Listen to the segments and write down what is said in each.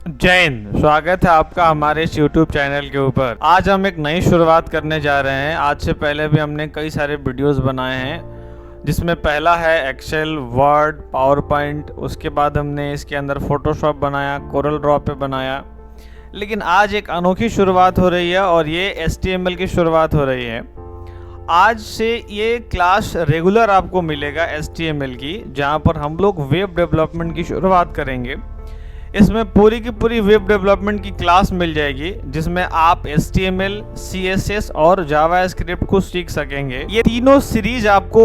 जय हिंद। स्वागत है आपका हमारे इस YouTube चैनल के ऊपर। आज हम एक नई शुरुआत करने जा रहे हैं। आज से पहले भी हमने कई सारे वीडियोस बनाए हैं, जिसमें पहला है एक्सेल, वर्ड, पावर पॉइंट। उसके बाद हमने इसके अंदर फोटोशॉप बनाया, कोरल ड्रॉ पे बनाया। लेकिन आज एक अनोखी शुरुआत हो रही है और ये HTML की शुरुआत हो रही है। आज से ये क्लास रेगुलर आपको मिलेगा HTML की, जहाँ पर हम लोग वेब डेवलपमेंट की शुरुआत करेंगे। इसमें पूरी की पूरी वेब डेवलपमेंट की क्लास मिल जाएगी, जिसमें आप HTML, CSS और जावास्क्रिप्ट को सीख सकेंगे। ये तीनों सीरीज आपको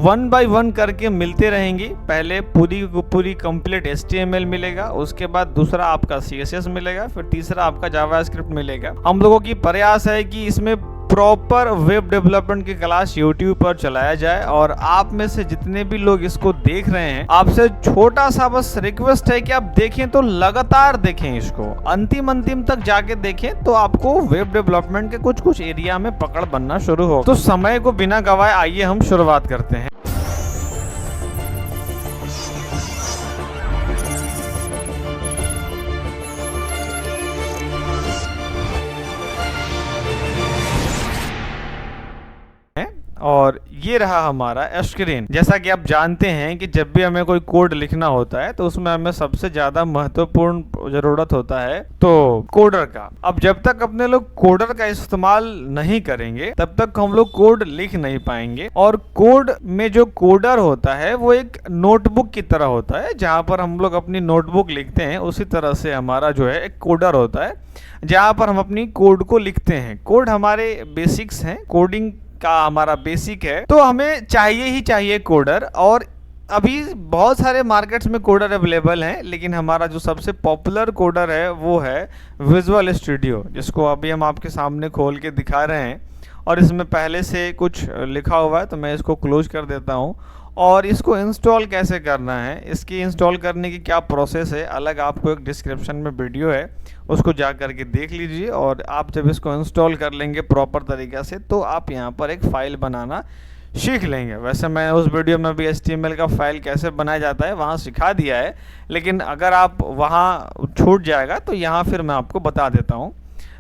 1 बाय 1 करके मिलते रहेंगी। पहले पूरी पूरी कंप्लीट HTML मिलेगा, उसके बाद दूसरा आपका CSS मिलेगा, फिर तीसरा आपका जावास्क्रिप्ट मिलेगा। हम लोगों की प्रयास है कि इसमें प्रॉपर वेब डेवलपमेंट की क्लास YouTube पर चलाया जाए, और आप में से जितने भी लोग इसको देख रहे हैं, आपसे छोटा सा बस रिक्वेस्ट है कि आप देखें तो लगातार देखें, इसको अंतिम तक जाके देखें, तो आपको वेब डेवलपमेंट के कुछ एरिया में पकड़ बनना शुरू हो। तो समय को बिना गवाए आइए हम शुरुआत करते हैं। और ये रहा हमारा स्क्रीन। जैसा कि आप जानते हैं कि जब भी हमें कोई कोड लिखना होता है तो उसमें हमें सबसे ज्यादा महत्वपूर्ण जरूरत होता है तो कोडर का। अब जब तक अपने लोग कोडर का इस्तेमाल नहीं करेंगे तब तक हम लोग कोड लिख नहीं पाएंगे। और कोड में जो कोडर होता है वो एक नोटबुक की तरह होता है, जहाँ पर हम लोग अपनी नोटबुक लिखते हैं। उसी तरह से हमारा जो है एक कोडर होता है, जहाँ पर हम अपनी कोड को लिखते हैं। कोड हमारे बेसिक्स हैं, कोडिंग का हमारा बेसिक है, तो हमें चाहिए ही चाहिए कोडर। और अभी बहुत सारे मार्केट्स में कोडर अवेलेबल हैं, लेकिन हमारा जो सबसे पॉपुलर कोडर है वो है विजुअल स्टूडियो, जिसको अभी हम आपके सामने खोल के दिखा रहे हैं। और इसमें पहले से कुछ लिखा हुआ है, तो मैं इसको क्लोज कर देता हूँ। और इसको इंस्टॉल कैसे करना है, इसकी इंस्टॉल करने की क्या प्रोसेस है, अलग आपको एक डिस्क्रिप्शन में वीडियो है, उसको जा करके देख लीजिए। और आप जब इसको इंस्टॉल कर लेंगे प्रॉपर तरीक़े से, तो आप यहाँ पर एक फ़ाइल बनाना सीख लेंगे। वैसे मैं उस वीडियो में भी HTML का फ़ाइल कैसे बनाया जाता है वहाँ सिखा दिया है, लेकिन अगर आप वहाँ छूट जाएगा तो यहाँ फिर मैं आपको बता देता हूँ।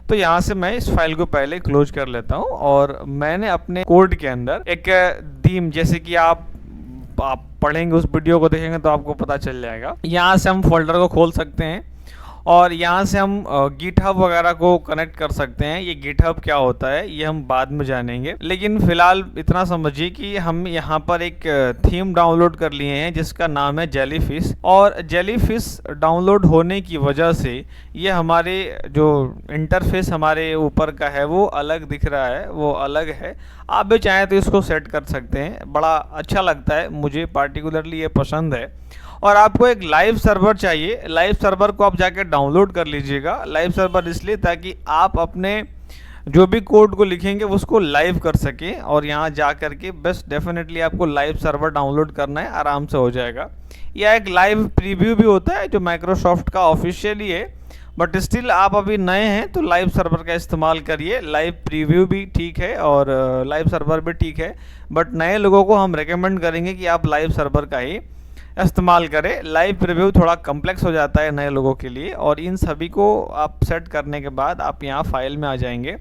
तो यहाँ से मैं इस फाइल को पहले क्लोज कर लेता हूँ। और मैंने अपने कोड के अंदर एक थीम, जैसे कि आप पढ़ेंगे, उस वीडियो को देखेंगे तो आपको पता चल जाएगा। यहाँ से हम फोल्डर को खोल सकते हैं और यहाँ से हम गिटहब वगैरह को कनेक्ट कर सकते हैं। ये गिटहब क्या होता है ये हम बाद में जानेंगे, लेकिन फिलहाल इतना समझिए कि हम यहाँ पर एक थीम डाउनलोड कर लिए हैं जिसका नाम है जेलीफिश। और जेलीफिश डाउनलोड होने की वजह से ये हमारे जो इंटरफेस हमारे ऊपर का है वो अलग दिख रहा है, वो अलग है। आप भी चाहें तो इसको सेट कर सकते हैं, बड़ा अच्छा लगता है, मुझे पार्टिकुलरली ये पसंद है। और आपको एक लाइव सर्वर चाहिए। लाइव सर्वर को आप जाके डाउनलोड कर लीजिएगा। लाइव सर्वर इसलिए ताकि आप अपने जो भी कोड को लिखेंगे उसको लाइव कर सकें। और यहाँ जा करके बस डेफिनेटली आपको लाइव सर्वर डाउनलोड करना है, आराम से हो जाएगा। यह एक लाइव प्रीव्यू भी होता है जो माइक्रोसॉफ्ट का ऑफिशियली है, बट स्टिल आप अभी नए हैं तो लाइव सर्वर का इस्तेमाल करिए। लाइव प्रीव्यू भी ठीक है और लाइव सर्वर भी ठीक है, बट नए लोगों को हम रेकमेंड करेंगे कि आप लाइव सर्वर का ही इस्तेमाल करें। लाइव प्रीव्यू थोड़ा कम्प्लेक्स हो जाता है नए लोगों के लिए। और इन सभी को आप सेट करने के बाद आप यहाँ फाइल में आ जाएंगे।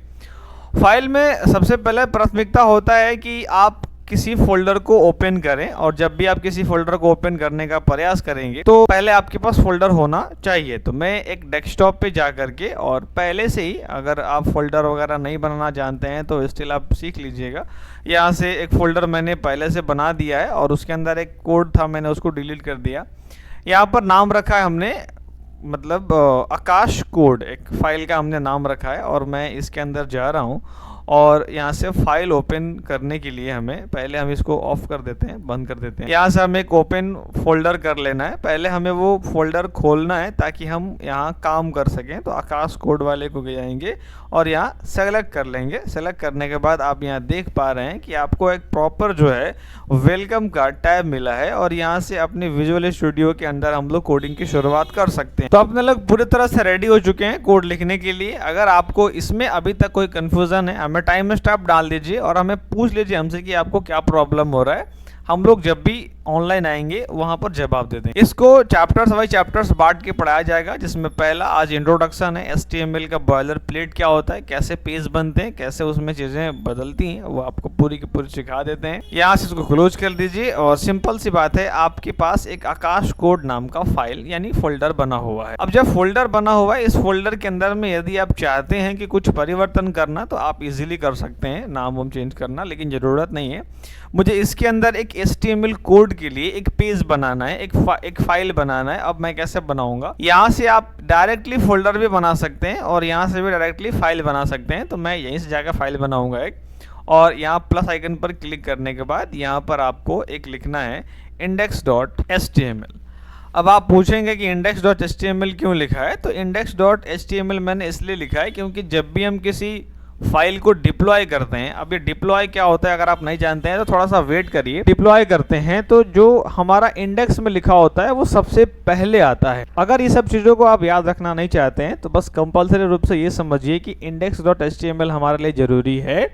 फाइल में सबसे पहले प्राथमिकता होता है कि आप किसी फोल्डर को ओपन करें, और जब भी आप किसी फोल्डर को ओपन करने का प्रयास करेंगे तो पहले आपके पास फोल्डर होना चाहिए। तो मैं एक डेस्कटॉप पे जा करके, और पहले से ही अगर आप फोल्डर वगैरह नहीं बनाना जानते हैं तो स्टिल आप सीख लीजिएगा। यहाँ से एक फ़ोल्डर मैंने पहले से बना दिया है और उसके अंदर एक कोड था, मैंने उसको डिलीट कर दिया। यहाँ पर नाम रखा है हमने, मतलब आकाश कोड, एक फ़ाइल का हमने नाम रखा है। और मैं इसके अंदर जा रहा हूँ और यहाँ से फाइल ओपन करने के लिए हमें पहले हम इसको ऑफ कर देते हैं, बंद कर देते हैं। यहाँ से हमें एक ओपन फोल्डर कर लेना है। पहले हमें वो फोल्डर खोलना है ताकि हम यहाँ काम कर सकें। तो आकाश कोड वाले को जाएंगे और यहाँ सेलेक्ट कर लेंगे। सेलेक्ट करने के बाद आप यहाँ देख पा रहे हैं कि आपको एक प्रॉपर जो है वेलकम का टैब मिला है, और यहाँ से अपने विजुअल स्टूडियो के अंदर हम लोग कोडिंग की शुरुआत कर सकते हैं। तो अपने लोग पूरी तरह से रेडी हो चुके हैं कोड लिखने के लिए। अगर आपको इसमें अभी तक कोई कन्फ्यूज़न है, हमें टाइम स्टॉप डाल दीजिए और हमें पूछ लीजिए हमसे कि आपको क्या प्रॉब्लम हो रहा है। हम लोग जब भी ऑनलाइन आएंगे वहां पर जवाब देते हैं। इसको चैप्टर्स वाइज चैप्टर्स बांट के पढ़ाया जाएगा, जिसमें पहला आज इंट्रोडक्शन है, HTML का बॉयलर प्लेट क्या होता है, कैसे पेज बनते हैं, कैसे उसमें चीजें बदलती हैं, वो आपको पूरी की पूरी सिखा देते हैं। यहाँ से इसको क्लोज कर दीजिए और सिंपल सी बात है, आपके पास एक आकाश कोड नाम का फाइल यानी फोल्डर बना हुआ है। अब जब फोल्डर बना हुआ है, इस फोल्डर के अंदर में यदि आप चाहते हैं कि कुछ परिवर्तन करना तो आप इजीली कर सकते हैं, नाम वाम चेंज करना, लेकिन जरूरत नहीं है। मुझे इसके अंदर एक HTML कोड के लिए एक पेज बनाना है, एक फाइल बनाना है। अब मैं कैसे बनाऊंगा, यहाँ से आप डायरेक्टली फोल्डर भी बना सकते हैं और यहाँ से भी डायरेक्टली फाइल बना सकते हैं। तो मैं यहीं से जाकर फाइल बनाऊंगा एक, और यहाँ प्लस आइकन पर क्लिक करने के बाद यहाँ पर आपको एक लिखना है index.html। अब आप पूछेंगे कि index.html क्यों लिखा है, तो index.html मैंने इसलिए लिखा है क्योंकि जब भी हम किसी फाइल को डिप्लॉय करते हैं, अब ये डिप्लॉय क्या होता है अगर आप नहीं जानते हैं तो थोड़ा सा वेट करिए। डिप्लॉय करते हैं तो जो हमारा इंडेक्स में लिखा होता है वो सबसे पहले आता है। अगर ये सब चीज़ों को आप याद रखना नहीं चाहते हैं तो बस कंपलसरी रूप से ये समझिए कि index.html हमारे लिए ज़रूरी है,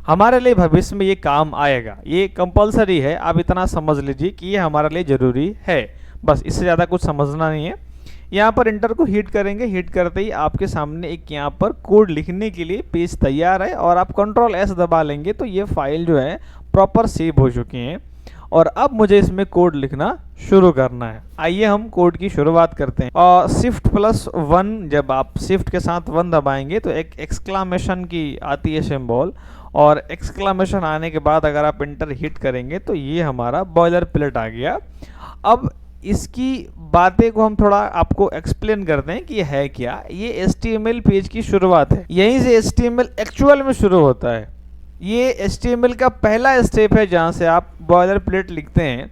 हमारे लिए भविष्य में ये काम आएगा, ये कंपलसरी है। आप इतना समझ लीजिए कि ये हमारे लिए ज़रूरी है, बस इससे ज़्यादा कुछ समझना नहीं है। यहाँ पर इंटर को हिट करेंगे, हिट करते ही आपके सामने एक यहाँ पर कोड लिखने के लिए पेज तैयार है और आप Ctrl+S दबा लेंगे तो ये फाइल जो है प्रॉपर सेव हो चुकी है। और अब मुझे इसमें कोड लिखना शुरू करना है। आइए हम कोड की शुरुआत करते हैं। और Shift+1, जब आप शिफ्ट के साथ 1 दबाएंगे तो एक एक्सक्लामेशन की आती है सिंबल, और एक्सक्लामेशन आने के बाद अगर आप इंटर हिट करेंगे तो ये हमारा बॉयलर प्लेट आ गया। अब इसकी बातें को हम थोड़ा आपको एक्सप्लेन करते हैं कि ये है क्या। ये HTML पेज की शुरुआत है, यहीं से HTML एक्चुअल में शुरू होता है। ये HTML का पहला स्टेप है जहाँ से आप बॉयलर प्लेट लिखते हैं।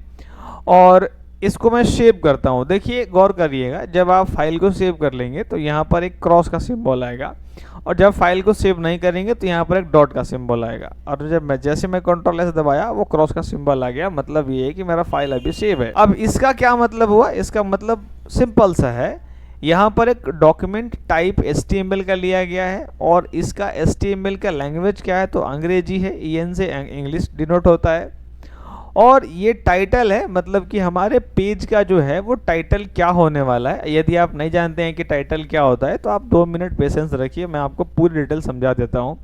और इसको मैं सेव करता हूँ, देखिए गौर करिएगा, जब आप फाइल को सेव कर लेंगे तो यहाँ पर एक क्रॉस का सिंबल आएगा, और जब फाइल को सेव नहीं करेंगे तो यहाँ पर एक डॉट का सिंबल आएगा। और जैसे मैं Ctrl+S दबाया वो क्रॉस का सिंबल आ गया, मतलब ये है कि मेरा फाइल अभी सेव है। अब इसका क्या मतलब हुआ, इसका मतलब सिंपल सा है, यहाँ पर एक डॉक्यूमेंट टाइप HTML का लिया गया है और इसका HTML का लैंग्वेज क्या है तो अंग्रेजी है, EN से इंग्लिश डिनोट होता है। और ये टाइटल है, मतलब कि हमारे पेज का जो है वो टाइटल क्या होने वाला है। यदि आप नहीं जानते हैं कि टाइटल क्या होता है तो आप 2 मिनट पेशेंस रखिए, मैं आपको पूरी डिटेल समझा देता हूँ।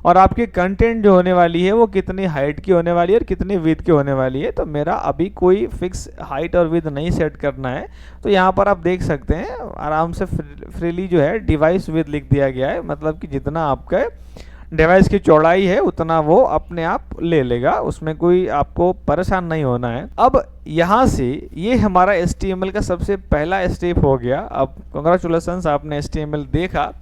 और आपकी कंटेंट जो होने वाली है वो कितनी हाइट की होने वाली है और कितनी विड्थ की होने वाली है। तो मेरा अभी कोई फिक्स हाइट और विड्थ नहीं सेट करना है, तो यहाँ पर आप देख सकते हैं आराम से फ्रीली जो है डिवाइस विड्थ लिख दिया गया है, मतलब कि जितना आपका डिवाइस की चौड़ाई है उतना वो अपने आप ले लेगा, उसमें कोई आपको परेशान नहीं होना है। अब यहाँ से ये हमारा HTML का सबसे पहला स्टेप हो गया। अब कंग्रेचुलेशंस, आपने HTML देखा,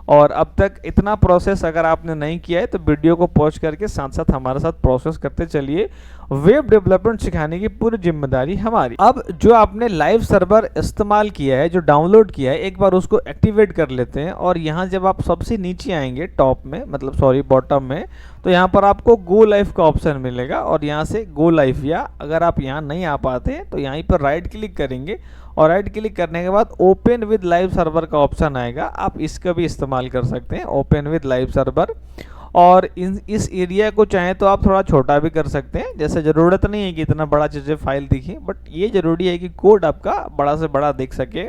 और अब तक इतना प्रोसेस अगर आपने नहीं किया है तो वीडियो को पॉज करके साथ साथ हमारे साथ प्रोसेस करते चलिए। वेब डेवलपमेंट सिखाने की पूरी जिम्मेदारी हमारी। अब जो आपने लाइव सर्वर इस्तेमाल किया है, जो डाउनलोड किया है, एक बार उसको एक्टिवेट कर लेते हैं। और यहाँ जब आप सबसे नीचे आएंगे टॉप में, मतलब सॉरी बॉटम में, तो यहाँ पर आपको गो लाइव का ऑप्शन मिलेगा और यहाँ से गो लाइव, या अगर आप यहाँ नहीं आ पाते तो यहीं पर राइट क्लिक करेंगे और राइट क्लिक करने के बाद ओपन विद लाइव सर्वर का ऑप्शन आएगा, आप इसका भी इस्तेमाल कर सकते हैं, ओपन विद लाइव सर्वर। और इस एरिया को चाहें तो आप थोड़ा छोटा भी कर सकते हैं, जैसे ज़रूरत नहीं है कि इतना बड़ा चीज़ें फाइल दिखे, बट ये ज़रूरी है कि कोड आपका बड़ा से बड़ा दिख सके।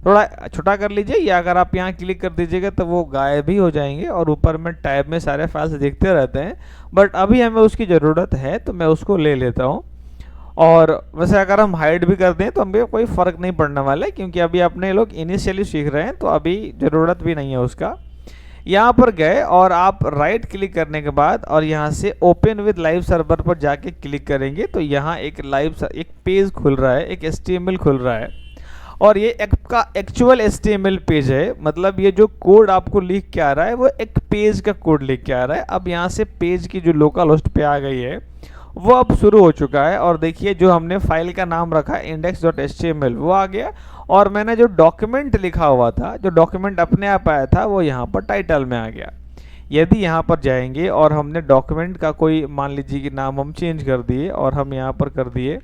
थोड़ा छोटा कर लीजिए, या अगर आप यहाँ क्लिक कर दीजिएगा तो वो गायब भी हो जाएंगे और ऊपर में टैब में सारे फाइल्स दिखते रहते हैं, बट अभी हमें उसकी ज़रूरत है तो मैं उसको ले लेता हूँ। और वैसे अगर हम हाइड भी कर दें तो हमें कोई फ़र्क नहीं पड़ने वाला है, क्योंकि अभी अपने लोग इनिशियली सीख रहे हैं तो अभी ज़रूरत भी नहीं है उसका। यहाँ पर गए और आप राइट क्लिक करने के बाद और यहाँ से ओपन विद लाइव सर्वर पर जाके क्लिक करेंगे तो यहाँ एक पेज खुल रहा है, एक HTML खुल रहा है, और ये आपका एक्चुअल HTML पेज है, मतलब ये जो कोड आपको लिख के आ रहा है वो एक पेज का कोड लिख के आ रहा है। अब यहाँ से पेज की जो लोकल होस्ट पे आ गई है वो अब शुरू हो चुका है, और देखिए जो हमने फाइल का नाम रखा index.html वो आ गया, और मैंने जो डॉक्यूमेंट लिखा हुआ था, जो डॉक्यूमेंट अपने आप आया था, वो यहाँ पर टाइटल में आ गया। यदि यहाँ पर जाएंगे और हमने डॉक्यूमेंट का कोई मान लीजिए कि नाम हम चेंज कर दिए और हम यहाँ पर कर दिए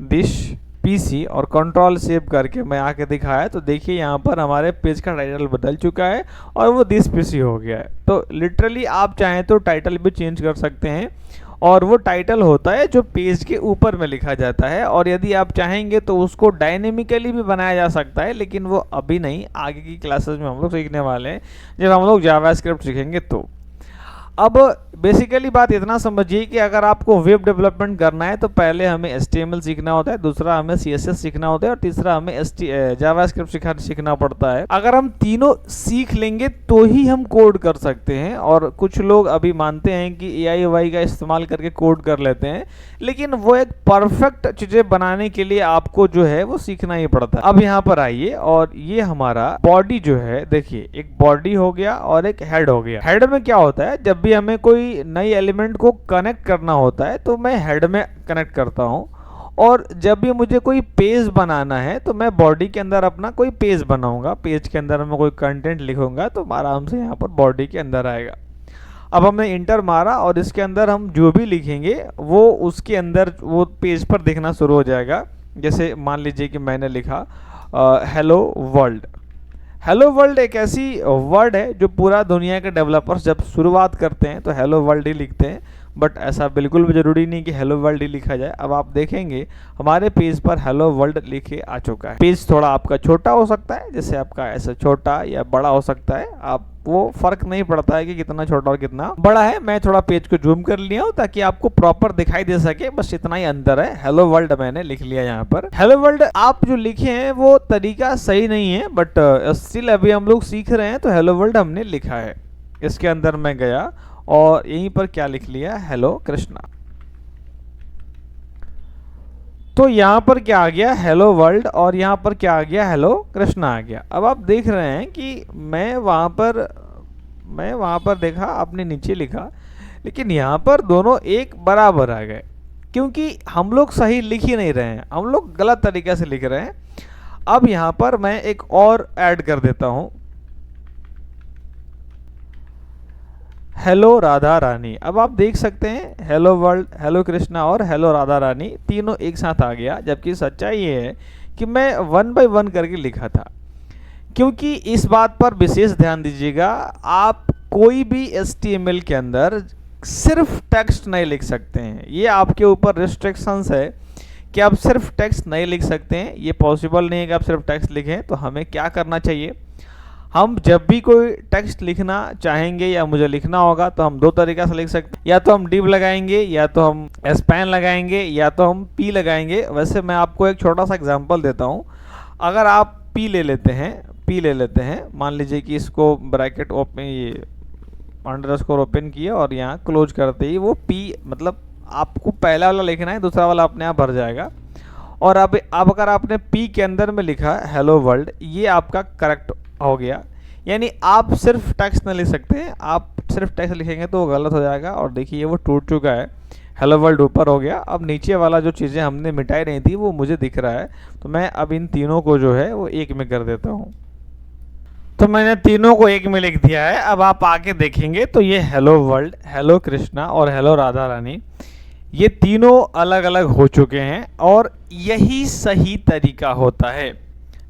दिस PC और कंट्रोल सेव करके मैं आके दिखाया, तो देखिए यहाँ पर हमारे पेज का टाइटल बदल चुका है और वो दिस PC हो गया है। तो लिटरली आप चाहें तो टाइटल भी चेंज कर सकते हैं और वो टाइटल होता है जो पेज के ऊपर में लिखा जाता है, और यदि आप चाहेंगे तो उसको डायनेमिकली भी बनाया जा सकता है, लेकिन वो अभी नहीं, आगे की क्लासेस में हम लोग सीखने वाले हैं जब हम लोग जावास्क्रिप्ट सीखेंगे तो। अब बेसिकली बात इतना समझिए कि अगर आपको वेब डेवलपमेंट करना है तो पहले हमें HTML सीखना होता है, दूसरा हमें CSS सीखना होता है, और तीसरा हमें जावास्क्रिप्ट सीखना पड़ता है। अगर हम तीनों सीख लेंगे तो ही हम कोड कर सकते हैं। और कुछ लोग अभी मानते हैं कि AI वाई का इस्तेमाल करके कोड कर लेते हैं, लेकिन वो एक परफेक्ट चीजें बनाने के लिए आपको जो है वो सीखना ही पड़ता है। अब यहाँ पर आइए, और ये हमारा बॉडी जो है, देखिए एक बॉडी हो गया और एक हेड हो गया। हेड में क्या होता है, जब भी हमें कोई नई एलिमेंट को कनेक्ट करना होता है तो मैं हेड में कनेक्ट करता हूं, और जब भी मुझे कोई पेज बनाना है तो मैं बॉडी के अंदर अपना कोई पेज बनाऊंगा, पेज के अंदर मैं कोई कंटेंट लिखूंगा तो आराम से यहाँ पर बॉडी के अंदर आएगा। अब हमने इंटर मारा और इसके अंदर हम जो भी लिखेंगे वो उसके अंदर वो पेज पर दिखना शुरू हो जाएगा। जैसे मान लीजिए कि मैंने लिखा हेलो वर्ल्ड। हेलो वर्ल्ड एक ऐसी वर्ड है जो पूरा दुनिया के डेवलपर्स जब शुरुआत करते हैं तो हेलो वर्ल्ड ही लिखते हैं, बट ऐसा बिल्कुल भी ज़रूरी नहीं कि हेलो वर्ल्ड ही लिखा जाए। अब आप देखेंगे हमारे पेज पर हेलो वर्ल्ड लिखे आ चुका है। पेज थोड़ा आपका छोटा हो सकता है, जैसे आपका ऐसा छोटा या बड़ा हो सकता है, आप वो फर्क नहीं पड़ता है कि कितना छोटा और कितना बड़ा है। मैं थोड़ा पेज को जूम कर लिया हूँ ताकि आपको प्रॉपर दिखाई दे सके, बस इतना ही अंदर है। हेलो वर्ल्ड मैंने लिख लिया यहाँ पर। हेलो वर्ल्ड आप जो लिखे हैं वो तरीका सही नहीं है, बट स्टिल अभी हम लोग सीख रहे हैं, तो हेलो वर्ल्ड हमने लिखा है। इसके अंदर मैं गया और यहीं पर क्या लिख लिया, हेलो कृष्णा। तो यहाँ पर क्या आ गया, हेलो वर्ल्ड, और यहाँ पर क्या आ गया, हेलो कृष्णा आ गया। अब आप देख रहे हैं कि मैं वहाँ पर देखा आपने नीचे लिखा, लेकिन यहाँ पर दोनों एक बराबर आ गए, क्योंकि हम लोग सही लिख ही नहीं रहे हैं, हम लोग गलत तरीके से लिख रहे हैं। अब यहाँ पर मैं एक और ऐड कर देता हूँ, हेलो राधा रानी। अब आप देख सकते हैं हेलो वर्ल्ड, हेलो कृष्णा और हेलो राधा रानी तीनों एक साथ आ गया, जबकि सच्चाई ये है कि मैं 1 बाय 1 करके लिखा था। क्योंकि इस बात पर विशेष ध्यान दीजिएगा, आप कोई भी HTML के अंदर सिर्फ टेक्स्ट नहीं लिख सकते हैं। ये आपके ऊपर रिस्ट्रिक्शंस है कि आप सिर्फ टेक्स्ट नहीं लिख सकते हैं, ये पॉसिबल नहीं है कि आप सिर्फ टेक्स्ट लिखें। तो हमें क्या करना चाहिए, हम जब भी कोई टेक्स्ट लिखना चाहेंगे या मुझे लिखना होगा तो हम दो तरीक़ा से लिख सकते हैं, या तो हम डिव लगाएंगे, या तो हम स्पैन लगाएंगे, या तो हम पी लगाएंगे। वैसे मैं आपको एक छोटा सा एग्जांपल देता हूं। अगर आप पी ले लेते हैं, मान लीजिए कि इसको ब्रैकेट ओपन, ये अंडरस्कोर ओपन किया और यहाँ क्लोज करते ही वो पी, मतलब आपको पहला वाला लिखना है, दूसरा वाला अपने आप भर जाएगा। और अब अगर आपने पी के अंदर में लिखा हेलो वर्ल्ड, ये आपका करेक्ट हो गया। यानी आप सिर्फ टेक्स्ट नहीं लिख सकते हैं, आप सिर्फ टेक्स्ट लिखेंगे तो वो गलत हो जाएगा। और देखिए वो टूट चुका है, हेलो वर्ल्ड ऊपर हो गया। अब नीचे वाला जो चीज़ें हमने मिटाई नहीं थी वो मुझे दिख रहा है, तो मैं अब इन तीनों को जो है वो एक में कर देता हूँ। तो मैंने तीनों को एक में लिख दिया है। अब आप आके देखेंगे तो ये हेलो वर्ल्ड, हेलो कृष्णा और हेलो राधा रानी, ये तीनों अलग अलग हो चुके हैं। और यही सही तरीका होता है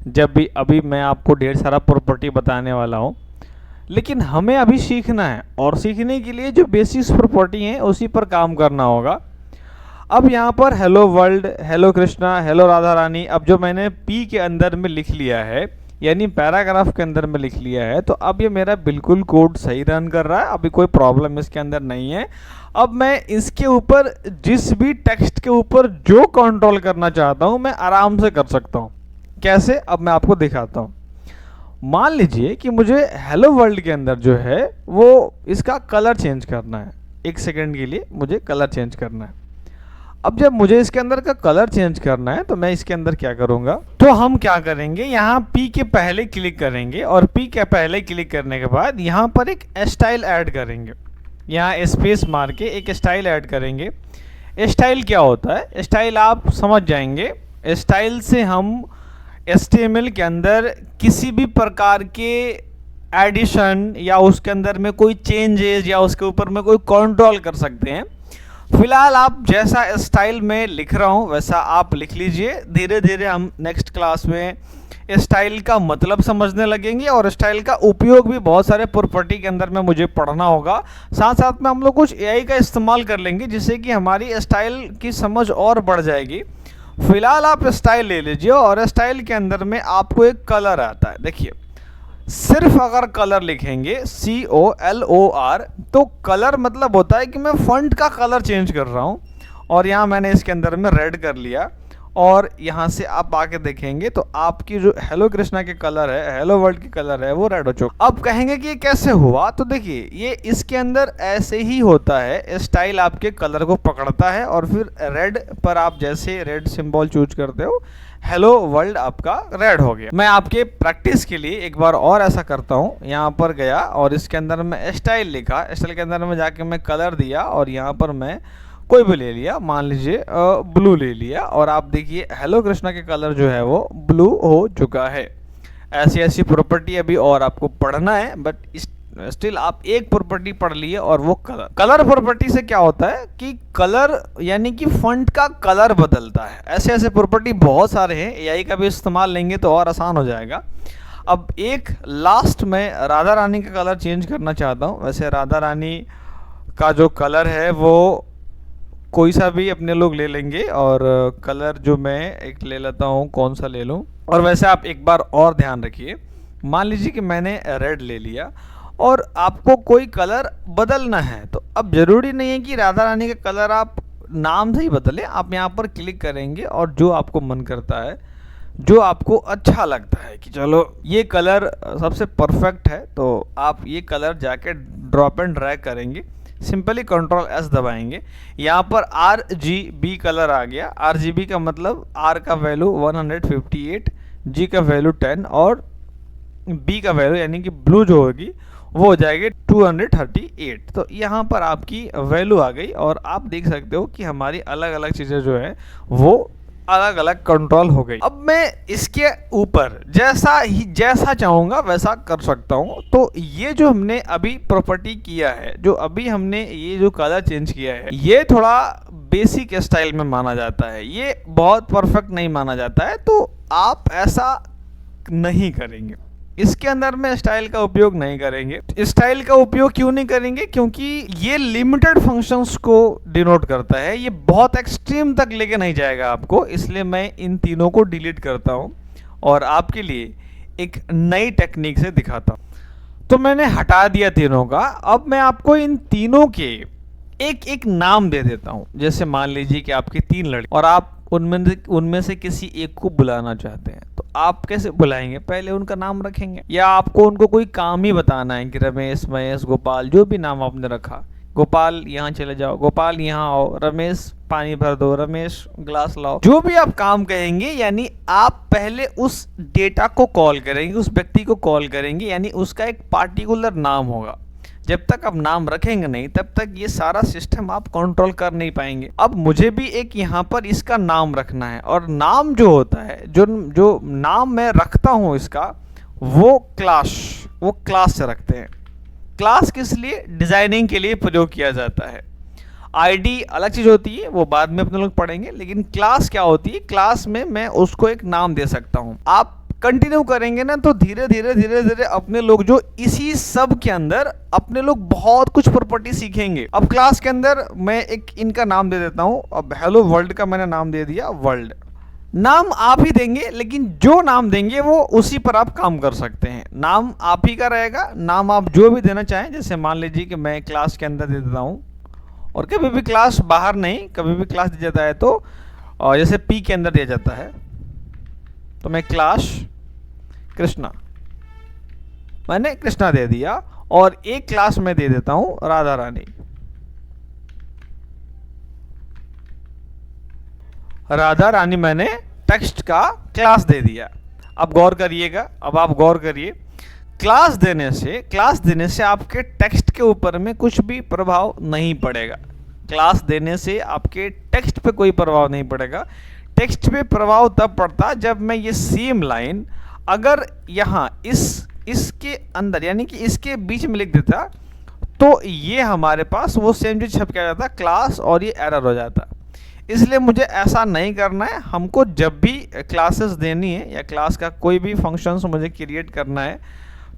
जब भी, अभी मैं आपको ढेर सारा प्रॉपर्टी बताने वाला हूँ, लेकिन हमें अभी सीखना है, और सीखने के लिए जो बेसिक्स प्रॉपर्टी हैं उसी पर काम करना होगा। अब यहाँ पर hello world, hello Krishna, hello Radha Rani, अब जो मैंने पी के अंदर में लिख लिया है, यानी पैराग्राफ के अंदर में लिख लिया है, तो अब ये मेरा बिल्कुल कोड सही रन कर रहा है, अभी कोई प्रॉब्लम इसके अंदर नहीं है। अब मैं इसके ऊपर जिस भी टेक्स्ट के ऊपर जो कंट्रोल करना चाहता हूँ मैं आराम से कर सकता हूँ। कैसे, अब मैं आपको दिखाता हूँ। मान लीजिए कि मुझे हेलो वर्ल्ड के अंदर जो है वो इसका कलर चेंज करना है, 1 सेकेंड के लिए मुझे कलर चेंज करना है। अब जब मुझे इसके अंदर का कलर चेंज करना है तो मैं इसके अंदर क्या करूंगा, तो हम क्या करेंगे, यहाँ पी के पहले क्लिक करेंगे, और पी के पहले क्लिक करने के बाद यहाँ पर एक स्टाइल ऐड करेंगे, यहाँ स्पेस मार के एक स्टाइल ऐड करेंगे। स्टाइल क्या होता है, स्टाइल आप समझ जाएंगे। स्टाइल से हम HTML के अंदर किसी भी प्रकार के एडिशन या उसके अंदर में कोई चेंजेस या उसके ऊपर में कोई कंट्रोल कर सकते हैं। फिलहाल आप जैसा स्टाइल में लिख रहा हूँ वैसा आप लिख लीजिए, धीरे धीरे हम नेक्स्ट क्लास में स्टाइल का मतलब समझने लगेंगे और स्टाइल का उपयोग भी बहुत सारे प्रॉपर्टी के अंदर में मुझे पढ़ना होगा। साथ साथ में हम लोग कुछ एआई का इस्तेमाल कर लेंगे जिससे कि हमारी स्टाइल की समझ और बढ़ जाएगी। फिलहाल आप स्टाइल ले लीजिए और स्टाइल के अंदर में आपको एक कलर आता है। देखिए, सिर्फ अगर कलर लिखेंगे COLOR, तो कलर मतलब होता है कि मैं फॉन्ट का कलर चेंज कर रहा हूँ। और यहाँ मैंने इसके अंदर में रेड कर लिया और यहाँ से आप आके देखेंगे तो आपकी जो हेलो कृष्णा के कलर है, हेलो वर्ल्ड की कलर है, वो रेड हो चुका। अब कहेंगे कि ये कैसे हुआ, तो देखिए ये इसके अंदर ऐसे ही होता है। स्टाइल आपके कलर को पकड़ता है और फिर रेड पर आप जैसे रेड सिंबल चूज करते हो, हेलो वर्ल्ड आपका रेड हो गया। मैं आपके प्रैक्टिस के लिए एक बार और ऐसा करता हूँ। यहाँ पर गया और इसके अंदर मैं स्टाइल लिखा, स्टाइल के अंदर में जाके मैं कलर दिया और यहाँ पर मैं कोई भी ले लिया, मान लीजिए ब्लू ले लिया और आप देखिए हेलो कृष्णा के कलर जो है वो ब्लू हो चुका है। ऐसी ऐसी प्रॉपर्टी अभी और आपको पढ़ना है, बट स्टिल आप एक प्रॉपर्टी पढ़ लिए और वो कलर प्रॉपर्टी से क्या होता है कि कलर यानी कि फॉन्ट का कलर बदलता है। ऐसे ऐसे प्रॉपर्टी बहुत सारे हैं, एआई का भी इस्तेमाल लेंगे तो और आसान हो जाएगा। अब एक लास्ट में राधा रानी का कलर चेंज करना चाहता हूँ। वैसे राधा रानी का जो कलर है वो कोई सा भी अपने लोग ले लेंगे और कलर जो मैं एक ले लेता हूँ, कौन सा ले लूँ। और वैसे आप एक बार और ध्यान रखिए, मान लीजिए कि मैंने रेड ले लिया और आपको कोई कलर बदलना है, तो अब ज़रूरी नहीं है कि राधा रानी का कलर आप नाम से ही बदलें। आप यहाँ पर क्लिक करेंगे और जो आपको मन करता है, जो आपको अच्छा लगता है कि चलो ये कलर सबसे परफेक्ट है, तो आप ये कलर जाके ड्रॉप एंड ड्रैग करेंगे। सिंपली Ctrl+S दबाएंगे, यहाँ पर RGB कलर आ गया। RGB का मतलब R का वैल्यू 158, G का वैल्यू 10 और B का वैल्यू यानी कि ब्लू जो होगी वो हो जाएगी 238। तो यहाँ पर आपकी वैल्यू आ गई और आप देख सकते हो कि हमारी अलग अलग चीज़ें जो है वो अलग अलग कंट्रोल हो गई। अब मैं इसके ऊपर जैसा चाहूँगा वैसा कर सकता हूँ। तो ये जो हमने अभी प्रॉपर्टी किया है, जो अभी हमने ये जो कलर चेंज किया है, ये थोड़ा बेसिक स्टाइल में माना जाता है, ये बहुत परफेक्ट नहीं माना जाता है। तो आप ऐसा नहीं करेंगे, इसके अंदर में स्टाइल का उपयोग नहीं करेंगे। स्टाइल का उपयोग क्यों नहीं करेंगे, क्योंकि ये लिमिटेड फंक्शंस को डिनोट करता है, ये बहुत एक्सट्रीम तक लेके नहीं जाएगा आपको। इसलिए मैं इन तीनों को डिलीट करता हूँ और आपके लिए एक नई टेक्निक से दिखाता हूँ। तो मैंने हटा दिया तीनों का। अब मैं आपको इन तीनों के एक एक नाम दे देता हूँ। जैसे मान लीजिए कि आपकी 3 लड़के और आप उनमें से किसी एक को बुलाना चाहते हैं, तो आप कैसे बुलाएंगे? पहले उनका नाम रखेंगे या आपको उनको कोई काम ही बताना है कि रमेश, महेश, गोपाल, जो भी नाम आपने रखा, गोपाल यहाँ चले जाओ, गोपाल यहाँ आओ, रमेश पानी भर दो, रमेश ग्लास लाओ, जो भी आप काम कहेंगे, यानी आप पहले उस डेटा को कॉल करेंगे, उस व्यक्ति को कॉल करेंगे, यानी उसका एक पार्टिकुलर नाम होगा। जब तक आप नाम रखेंगे नहीं तब तक ये सारा सिस्टम आप कंट्रोल कर नहीं पाएंगे। अब मुझे भी एक यहाँ पर इसका नाम रखना है और नाम जो होता है, जो नाम मैं रखता हूँ इसका, वो क्लास से रखते हैं। क्लास किस लिए? डिजाइनिंग के लिए प्रयोग किया जाता है। आईडी अलग चीज होती है, वो बाद में अपने लोग पढ़ेंगे, लेकिन क्लास क्या होती है? क्लास में मैं उसको एक नाम दे सकता हूँ। आप कंटिन्यू करेंगे ना तो धीरे धीरे अपने लोग जो इसी सब के अंदर अपने लोग बहुत कुछ प्रॉपर्टी सीखेंगे। अब क्लास के अंदर मैं एक इनका नाम दे देता हूँ। अब हेलो वर्ल्ड का मैंने नाम दे दिया वर्ल्ड। नाम आप ही देंगे, लेकिन जो नाम देंगे वो उसी पर आप काम कर सकते हैं। नाम आप ही का रहेगा, नाम आप जो भी देना चाहें। जैसे मान लीजिए कि मैं क्लास के अंदर दे देता हूँ, और कभी भी क्लास बाहर नहीं, कभी भी क्लास दिया जाता है तो जैसे पी के अंदर दिया जाता है, तो मैं क्लास कृष्णा, मैंने कृष्णा दे दिया। और एक क्लास में दे देता हूं राधा रानी। राधा रानी मैंने टेक्स्ट का क्लास दे दिया। अब गौर करिएगा, अब आप गौर करिए, क्लास देने से आपके टेक्स्ट के ऊपर में कुछ भी प्रभाव नहीं पड़ेगा। क्लास देने से आपके टेक्स्ट पे कोई प्रभाव नहीं पड़ेगा। टेक्स्ट पे प्रभाव तब पड़ता जब मैं ये सेम लाइन अगर यहाँ इसके अंदर यानी कि इसके बीच में लिख देता, तो ये हमारे पास वो सेम चीज छप के आ जाता क्लास, और ये एरर हो जाता। इसलिए मुझे ऐसा नहीं करना है। हमको जब भी क्लासेस देनी है या क्लास का कोई भी फंक्शंस मुझे क्रिएट करना है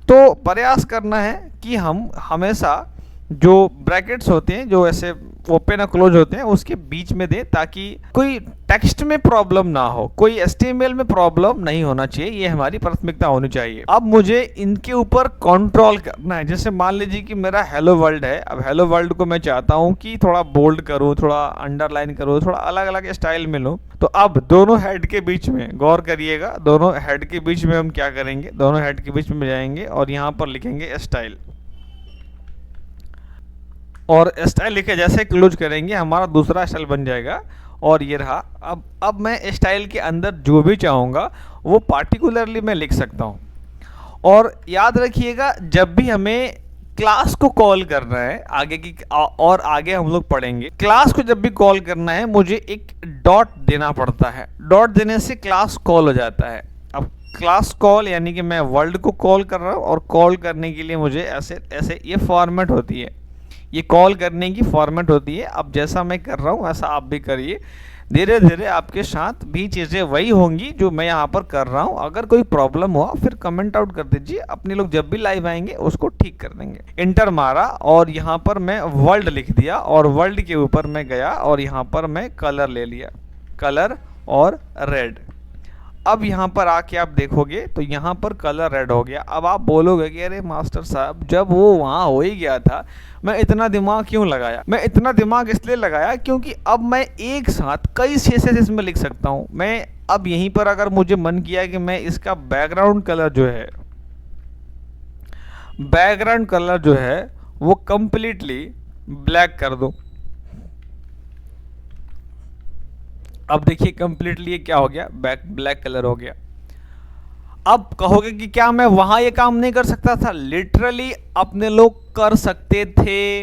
तो प्रयास करना है कि हम हमेशा जो ब्रैकेट्स होते हैं जो ऐसे ओपन और क्लोज होते हैं उसके बीच में दें, ताकि कोई टेक्स्ट में प्रॉब्लम ना हो, कोई एचटीएमएल में प्रॉब्लम नहीं होना चाहिए। ये हमारी प्राथमिकता होनी चाहिए। अब मुझे इनके ऊपर कंट्रोल करना है। जैसे मान लीजिए कि मेरा हेलो वर्ल्ड है, अब हेलो वर्ल्ड को मैं चाहता हूँ कि थोड़ा बोल्ड करूँ, थोड़ा अंडरलाइन करूँ, थोड़ा अलग अलग स्टाइल में लूँ। तो अब दोनों हेड के बीच में गौर करिएगा, दोनों हेड के बीच में हम क्या करेंगे, दोनों हेड के बीच में जाएंगे और यहाँ पर लिखेंगे स्टाइल, और स्टाइल लिखे जैसे क्लोज करेंगे हमारा दूसरा स्टाइल बन जाएगा। और ये रहा। अब मैं स्टाइल के अंदर जो भी चाहूँगा वो पार्टिकुलरली मैं लिख सकता हूँ। और याद रखिएगा, जब भी हमें क्लास को कॉल करना है आगे की और आगे हम लोग पढ़ेंगे, क्लास को जब भी कॉल करना है मुझे एक डॉट देना पड़ता है। डॉट देने से क्लास कॉल हो जाता है। अब क्लास कॉल यानी कि मैं वर्ल्ड को कॉल कर रहा हूँ और कॉल करने के लिए मुझे ऐसे ऐसे ये फॉर्मेट होती है, ये कॉल करने की फॉर्मेट होती है। अब जैसा मैं कर रहा हूँ वैसा आप भी करिए। धीरे धीरे आपके साथ भी चीज़ें वही होंगी जो मैं यहाँ पर कर रहा हूँ। अगर कोई प्रॉब्लम हुआ फिर कमेंट आउट कर दीजिए, अपने लोग जब भी लाइव आएंगे उसको ठीक कर देंगे। इंटर मारा और यहाँ पर मैं वर्ल्ड लिख दिया और वर्ल्ड के ऊपर मैं गया और यहाँ पर मैं कलर ले लिया, कलर और रेड। अब यहाँ पर आके आप देखोगे तो यहाँ पर कलर रेड हो गया। अब आप बोलोगे कि अरे मास्टर साहब, जब वो वहाँ हो ही गया था मैं इतना दिमाग क्यों लगाया? मैं इतना दिमाग इसलिए लगाया क्योंकि अब मैं एक साथ कई सेसेस इसमें लिख सकता हूँ। मैं अब यहीं पर अगर मुझे मन किया कि मैं इसका बैकग्राउंड कलर जो है वो कंप्लीटली ब्लैक कर दूं। अब देखिए कंप्लीटली ये क्या हो गया, ब्लैक कलर हो गया। अब कहोगे कि क्या मैं वहां ये काम नहीं कर सकता था? लिटरली अपने लोग कर सकते थे,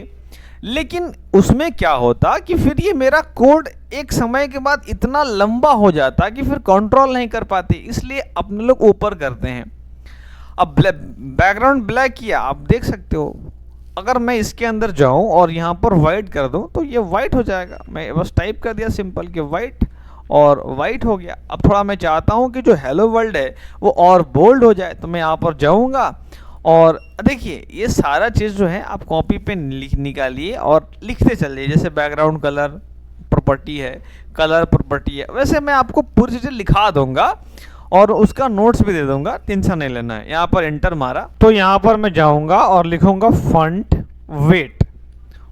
लेकिन उसमें क्या होता कि फिर ये मेरा कोड एक समय के बाद इतना लंबा हो जाता कि फिर कंट्रोल नहीं कर पाते। इसलिए अपने लोग ऊपर करते हैं। अब बैकग्राउंड ब्लैक किया, आप देख सकते हो। अगर मैं इसके अंदर जाऊं और यहाँ पर वाइट कर दूं तो ये वाइट हो जाएगा। मैं बस टाइप कर दिया सिंपल कि वाइट, और वाइट हो गया। अब थोड़ा मैं चाहता हूं कि जो हेलो वर्ल्ड है वो और बोल्ड हो जाए, तो मैं यहाँ पर जाऊंगा और देखिए ये सारा चीज़ जो है आप कॉपी पे निकालिए और लिखते चलिए। जैसे बैकग्राउंड कलर प्रॉपर्टी है, कलर प्रॉपर्टी है, वैसे मैं आपको पूरी चीज़ें लिखा दूंगा और उसका नोट्स भी दे दूंगा, टेंशन नहीं लेना है। यहाँ पर एंटर मारा तो यहाँ पर मैं जाऊंगा और लिखूंगा फॉन्ट वेट।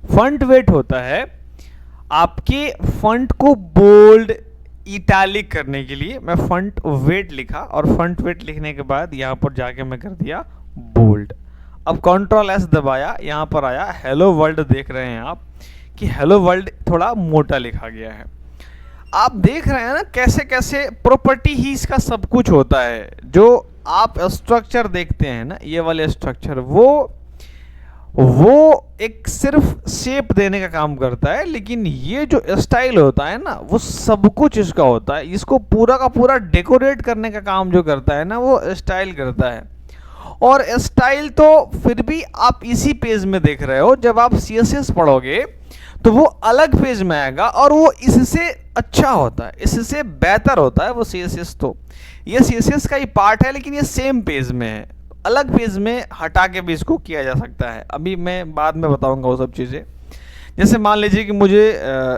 फॉन्ट वेट होता है आपके फॉन्ट को बोल्ड इटैलिक करने के लिए। मैं फॉन्ट वेट लिखा और फॉन्ट वेट लिखने के बाद यहाँ पर जाके मैं कर दिया बोल्ड। अब कंट्रोल एस दबाया, यहाँ पर आया हेलो वर्ल्ड। देख रहे हैं आप कि हेलो वर्ल्ड थोड़ा मोटा लिखा गया है। आप देख रहे हैं ना कैसे कैसे प्रॉपर्टी ही इसका सब कुछ होता है। जो आप स्ट्रक्चर देखते हैं ना, ये वाले स्ट्रक्चर, वो एक सिर्फ शेप देने का काम करता है, लेकिन ये जो स्टाइल होता है ना वो सब कुछ इसका होता है। इसको पूरा का पूरा डेकोरेट करने का काम जो करता है ना वो स्टाइल करता है। और स्टाइल तो फिर भी आप इसी पेज में देख रहे हो। जब आप CSS पढ़ोगे तो वो अलग पेज में आएगा और वो इससे अच्छा होता है, इससे बेहतर होता है वो CSS। तो ये CSS का ही पार्ट है, लेकिन ये सेम पेज में है। अलग पेज में हटा के भी इसको किया जा सकता है। अभी मैं बाद में बताऊंगा वो सब चीज़ें। जैसे मान लीजिए कि मुझे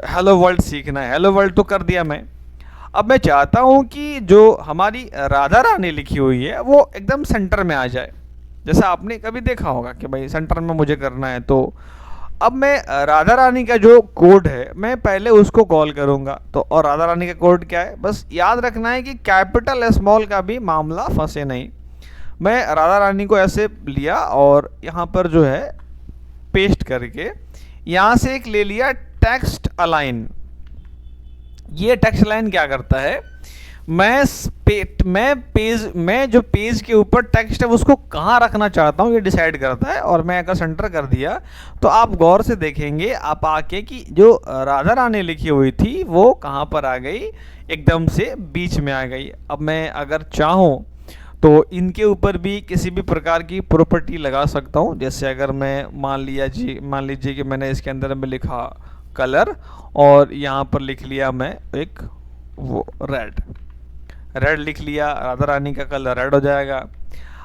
हेलो वर्ल्ड सीखना है, हेलो वर्ल्ड तो कर दिया मैं। अब मैं चाहता हूँ कि जो हमारी राधा रानी लिखी हुई है वो एकदम सेंटर में आ जाए। जैसा आपने कभी देखा होगा कि भाई सेंटर में मुझे करना है, तो अब मैं राधा रानी का जो कोड है मैं पहले उसको कॉल करूँगा। तो और राधा रानी का कोड क्या है, बस याद रखना है कि कैपिटल स्मॉल का भी मामला फंसे नहीं। मैं राधा रानी को ऐसे लिया और यहाँ पर जो है पेस्ट करके यहाँ से एक ले लिया टेक्स्ट अलाइन। ये टेक्स्ट अलाइन क्या करता है, मैं जो पेज के ऊपर टेक्स्ट है उसको कहाँ रखना चाहता हूँ ये डिसाइड करता है। और मैं अगर सेंटर कर दिया तो आप गौर से देखेंगे आप आके कि जो राधा रानी लिखी हुई थी वो कहाँ पर आ गई, एकदम से बीच में आ गई। अब मैं अगर चाहूँ तो इनके ऊपर भी किसी भी प्रकार की प्रॉपर्टी लगा सकता हूँ। जैसे अगर मैं मान लीजिए कि मैंने इसके अंदर में लिखा कलर, और यहाँ पर लिख लिया मैं एक वो रेड लिख लिया, राधा रानी का कलर रेड हो जाएगा।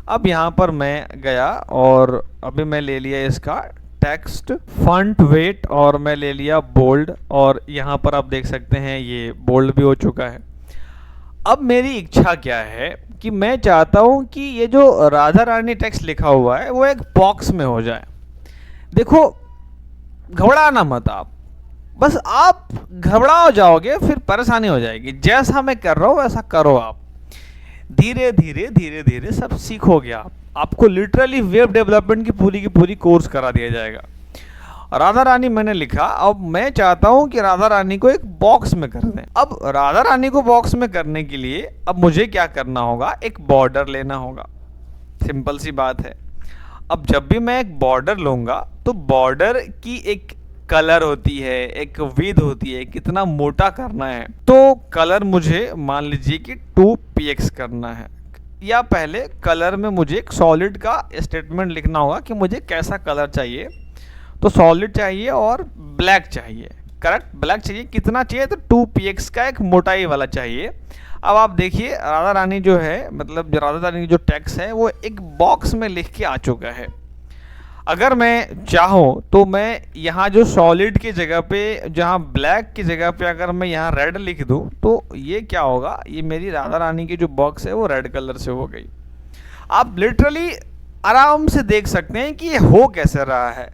अब यहाँ पर मैं गया और अभी मैं ले लिया इसका टेक्स्ट फॉन्ट वेट, और मैं ले लिया बोल्ड, और यहाँ पर आप देख सकते हैं ये बोल्ड भी हो चुका है। अब मेरी इच्छा क्या है कि मैं चाहता हूँ कि ये जो राधा रानी टेक्स्ट लिखा हुआ है वो एक बॉक्स में हो जाए। देखो, घबराना मत आप, बस आप घबराओ जाओगे फिर परेशानी हो जाएगी। जैसा मैं कर रहा हूँ वैसा करो आप, धीरे धीरे सब सीखोगे आप। आपको लिटरली वेब डेवलपमेंट की पूरी कोर्स करा दिया जाएगा। राधा रानी मैंने लिखा, अब मैं चाहता हूं कि राधा रानी को एक बॉक्स में कर दें। अब राधा रानी को बॉक्स में करने के लिए अब मुझे क्या करना होगा, एक बॉर्डर लेना होगा। सिंपल सी बात है। अब जब भी मैं एक बॉर्डर लूंगा तो बॉर्डर की एक कलर होती है, एक विड्थ होती है, कितना मोटा करना है। तो कलर मुझे मान लीजिए कि 2px करना है, या पहले कलर में मुझे एक सॉलिड का स्टेटमेंट लिखना होगा कि मुझे कैसा कलर चाहिए। तो सॉलिड चाहिए और ब्लैक चाहिए, करेक्ट, ब्लैक चाहिए। कितना चाहिए, तो 2px का एक मोटाई वाला चाहिए। अब आप देखिए राधा रानी जो है, मतलब राधा रानी की जो टेक्स्ट है वो एक बॉक्स में लिख के आ चुका है। अगर मैं चाहूँ तो मैं यहाँ जो सॉलिड की जगह पे, जहाँ ब्लैक की जगह पे अगर मैं यहाँ रेड लिख दूँ तो ये क्या होगा, ये मेरी राधा रानी की जो बॉक्स है वो रेड कलर से हो गई। आप लिटरली आराम से देख सकते हैं कि ये हो कैसे रहा है।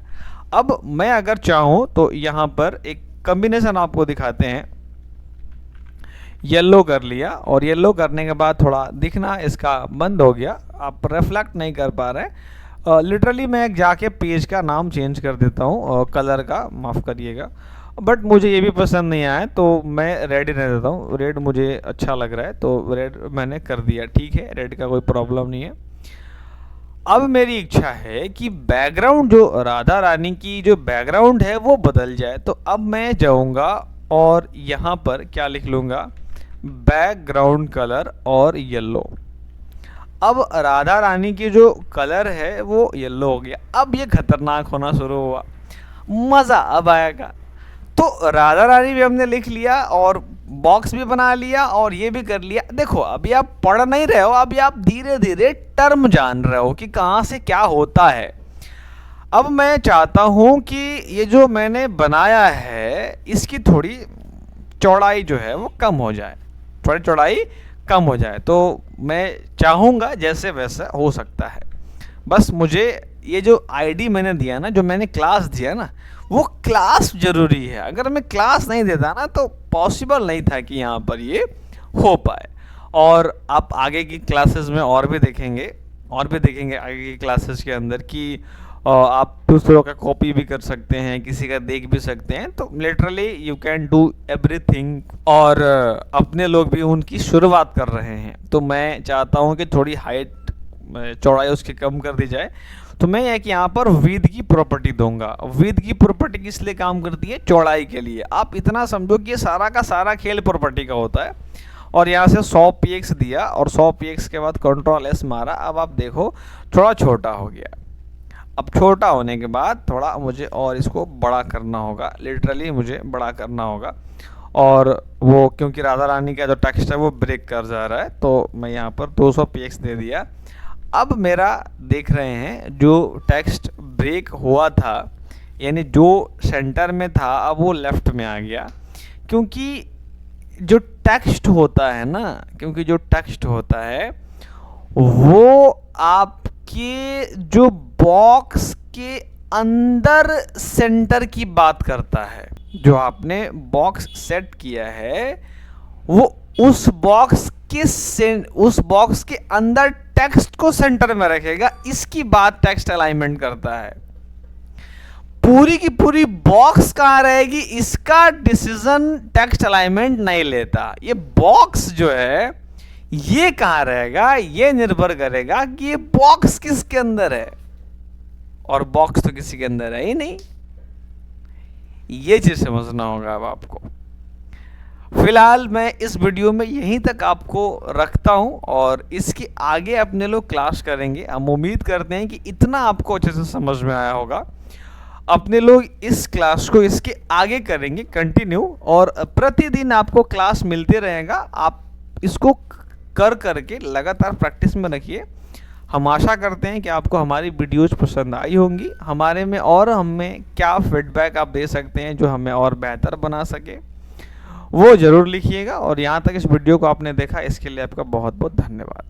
अब मैं अगर चाहूँ तो यहाँ पर एक कॉम्बिनेशन आपको दिखाते हैं। येलो कर लिया, और येलो करने के बाद थोड़ा दिखना इसका बंद हो गया, आप रिफ्लेक्ट नहीं कर पा रहे। लिटरली मैं जाके पेज का नाम चेंज कर देता हूँ, कलर का, माफ़ करिएगा, बट मुझे ये भी पसंद नहीं आया तो मैं रेड ही रहने देता हूँ। रेड मुझे अच्छा लग रहा है तो रेड मैंने कर दिया, ठीक है, रेड का कोई प्रॉब्लम नहीं है। अब मेरी इच्छा है कि बैकग्राउंड, जो राधा रानी की जो बैकग्राउंड है वो बदल जाए। तो अब मैं जाऊंगा और यहाँ पर क्या लिख लूँगा, बैकग्राउंड कलर और येलो। अब राधा रानी की जो कलर है वो येलो हो गया। अब ये खतरनाक होना शुरू हुआ, मज़ा अब आएगा। तो राधा रानी भी हमने लिख लिया और बॉक्स भी बना लिया और ये भी कर लिया। देखो अभी आप पढ़ नहीं रहे हो, अभी आप धीरे धीरे टर्म जान रहे हो कि कहाँ से क्या होता है। अब मैं चाहता हूँ कि ये जो मैंने बनाया है इसकी थोड़ी चौड़ाई जो है वो कम हो जाए, थोड़ी चौड़ाई कम हो जाए। तो मैं चाहूँगा जैसे वैसा हो सकता है। बस मुझे ये जो आईडी मैंने दिया ना, जो मैंने क्लास दिया ना, वो क्लास ज़रूरी है। अगर मैं क्लास नहीं देता ना तो पॉसिबल नहीं था कि यहाँ पर ये हो पाए। और आप आगे की क्लासेस में और भी देखेंगे आगे की क्लासेस के अंदर कि आप दूसरों का कॉपी भी कर सकते हैं, किसी का देख भी सकते हैं। तो literally you can do everything. और अपने लोग भी उनकी शुरुआत कर रहे हैं, तो मैं चाहता हूँ कि थोड़ी हाइट, चौड़ाई उसकी कम कर दी जाए। तो मैं यह कि यहाँ पर विड्थ की प्रॉपर्टी दूंगा। विड्थ की प्रॉपर्टी किस लिए काम करती है, चौड़ाई के लिए। आप इतना समझो कि ये सारा का सारा खेल प्रॉपर्टी का होता है। और यहाँ से 100px दिया और 100px के बाद Ctrl+S मारा। अब आप देखो थोड़ा छोटा हो गया। अब छोटा होने के बाद थोड़ा मुझे और इसको बड़ा करना होगा, लिटरली मुझे बड़ा करना होगा। और वो क्योंकि राधा रानी का जो टेक्स्ट है वो ब्रेक कर जा रहा है, तो मैं यहाँ पर 200px दे दिया। अब मेरा देख रहे हैं जो टेक्स्ट ब्रेक हुआ था, यानी जो सेंटर में था अब वो लेफ्ट में आ गया। क्योंकि जो टेक्स्ट होता है ना, क्योंकि जो टेक्स्ट होता है वो आपके जो बॉक्स के अंदर सेंटर की बात करता है। जो आपने बॉक्स सेट किया है वो उस बॉक्स के अंदर टेक्स्ट को सेंटर में रखेगा, इसकी बात टेक्स्ट अलाइनमेंट करता है। पूरी की पूरी बॉक्स कहाँ रहेगी इसका डिसीजन टेक्स्ट अलाइनमेंट नहीं लेता। ये बॉक्स जो है ये कहाँ रहेगा ये निर्भर करेगा कि ये बॉक्स किसके अंदर है, और बॉक्स तो किसी के अंदर है ही नहीं। ये चीज समझना होगा अब आपको। फिलहाल मैं इस वीडियो में यहीं तक आपको रखता हूं और इसके आगे अपने लोग क्लास करेंगे। हम उम्मीद करते हैं कि इतना आपको अच्छे से समझ में आया होगा। अपने लोग इस क्लास को इसके आगे करेंगे कंटिन्यू, और प्रतिदिन आपको क्लास मिलते रहेगा। आप इसको कर करके लगातार प्रैक्टिस में रखिए। हम आशा करते हैं कि आपको हमारी वीडियोज पसंद आई होंगी। हमारे में और हमें क्या फीडबैक आप दे सकते हैं जो हमें और बेहतर बना सके, वो ज़रूर लिखिएगा। और यहाँ तक इस वीडियो को आपने देखा, इसके लिए आपका बहुत बहुत धन्यवाद।